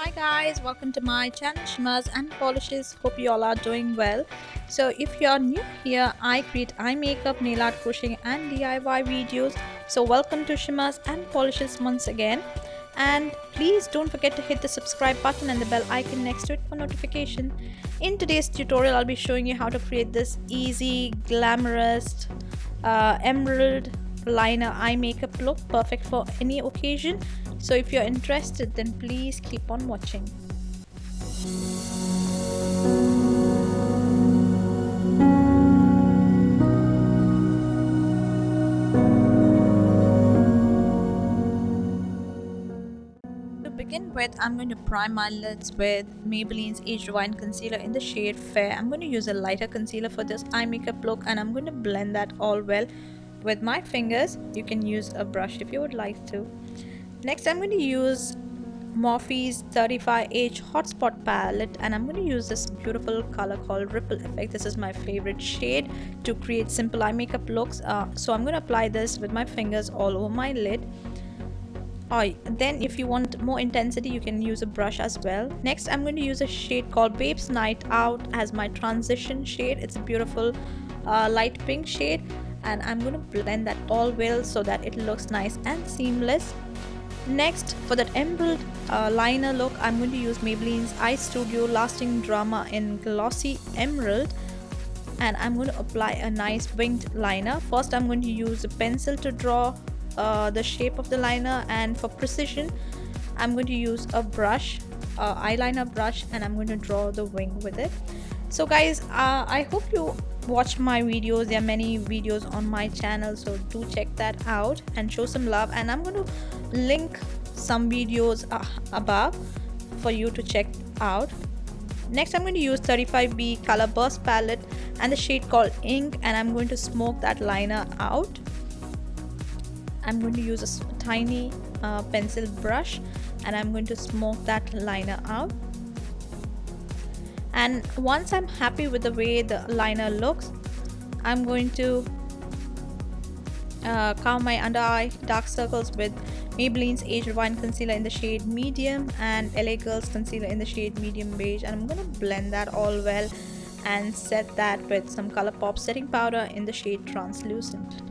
Hi guys, welcome to my channel Shimmers and Polishes. Hope you all are doing well. So if you are new here, I create eye makeup, nail art, crocheting and DIY videos. So welcome to Shimmers and Polishes once again. And please don't forget to hit the subscribe button and the bell icon next to it for notification. In today's tutorial, I'll be showing you how to create this easy, glamorous, emerald liner eye makeup look, perfect for any occasion. So if you're interested, then please keep on watching. To begin with, I'm going to prime my lids with Maybelline's Age Rewind Concealer in the shade Fair. I'm going to use a lighter concealer for this eye makeup look, and I'm going to blend that all well with my fingers. You can use a brush if you would like to. Next, I'm going to use Morphe's 35H Hotspot palette, and I'm going to use this beautiful color called Ripple Effect. This is my favorite shade to create simple eye makeup looks. So I'm going to apply this with my fingers all over my lid. Then if you want more intensity, you can use a brush as well. Next, I'm going to use a shade called Babe's Night Out as my transition shade. It's a beautiful light pink shade, and I'm going to blend that all well so that it looks nice and seamless. Next, for that emerald liner look, I'm going to use Maybelline's Eye Studio Lasting Drama in Glossy Emerald, and I'm going to apply a nice winged liner. First, I'm going to use a pencil to draw the shape of the liner, and for precision, I'm going to use a brush, eyeliner brush, and I'm going to draw the wing with it. So guys, I hope you watch my videos. There are many videos on my channel, so do check that out and show some love, and I'm going to link some videos above for you to check out. Next, I'm going to use 35B Color Burst palette and the shade called Ink, and I'm going to smoke that liner out. I'm going to use a tiny pencil brush, and I'm going to smoke that liner out. And once I'm happy with the way the liner looks, I'm going to calm my under eye dark circles with Maybelline's Age Rewind Concealer in the shade Medium and LA Girls Concealer in the shade Medium Beige, and I'm going to blend that all well and set that with some Colourpop setting powder in the shade Translucent.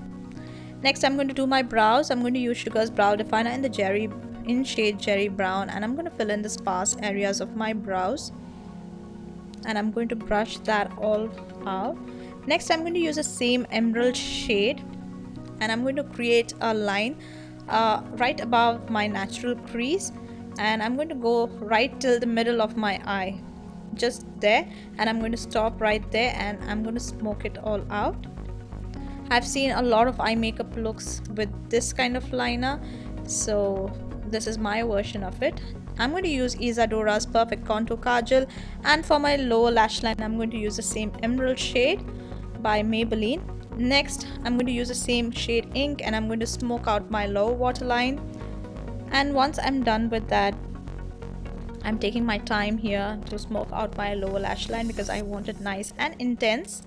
Next, I'm going to do my brows. I'm going to use Sugar's Brow Definer in shade Cherry Brown, and I'm going to fill in the sparse areas of my brows, and I'm going to brush that all out. Next, I'm going to use the same emerald shade, and I'm going to create a line right above my natural crease, and I'm going to go right till the middle of my eye, just there, and I'm going to stop right there, and I'm going to smoke it all out. I've seen a lot of eye makeup looks with this kind of liner, so this is my version of it. I'm going to use Isadora's Perfect Contour Kajal, and for my lower lash line, I'm going to use the same emerald shade by Maybelline. Next, I'm going to use the same shade Ink, and I'm going to smoke out my lower waterline. And once I'm done with that, I'm taking my time here to smoke out my lower lash line because I want it nice and intense.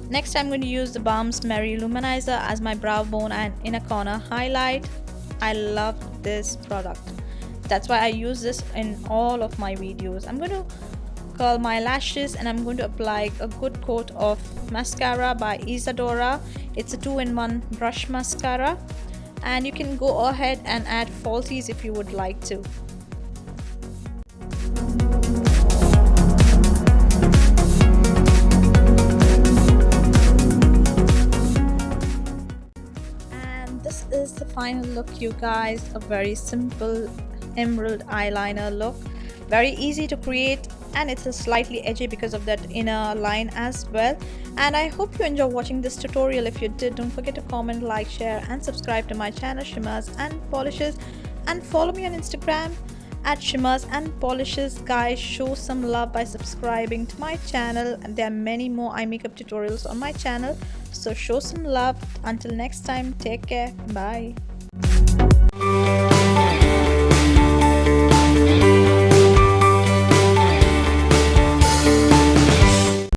Next, I'm going to use the Balm's Merry Luminizer as my brow bone and inner corner highlight. I love this product. That's why I use this in all of my videos. I'm going to curl my lashes, and I'm going to apply a good coat of mascara by Isadora. It's a 2-in-1 brush mascara, and you can go ahead and add falsies if you would like to. And this is the final look, you guys. A very simple emerald eyeliner look, very easy to create, and it's a slightly edgy because of that inner line as well. And I hope you enjoy watching this tutorial. If you did, don't forget to comment, like, share and subscribe to my channel Shimmers and Polishes, and follow me on Instagram at Shimmers and Polishes. Guys, show some love by subscribing to my channel, and there are many more eye makeup tutorials on my channel, so show some love. Until next time, take care, bye.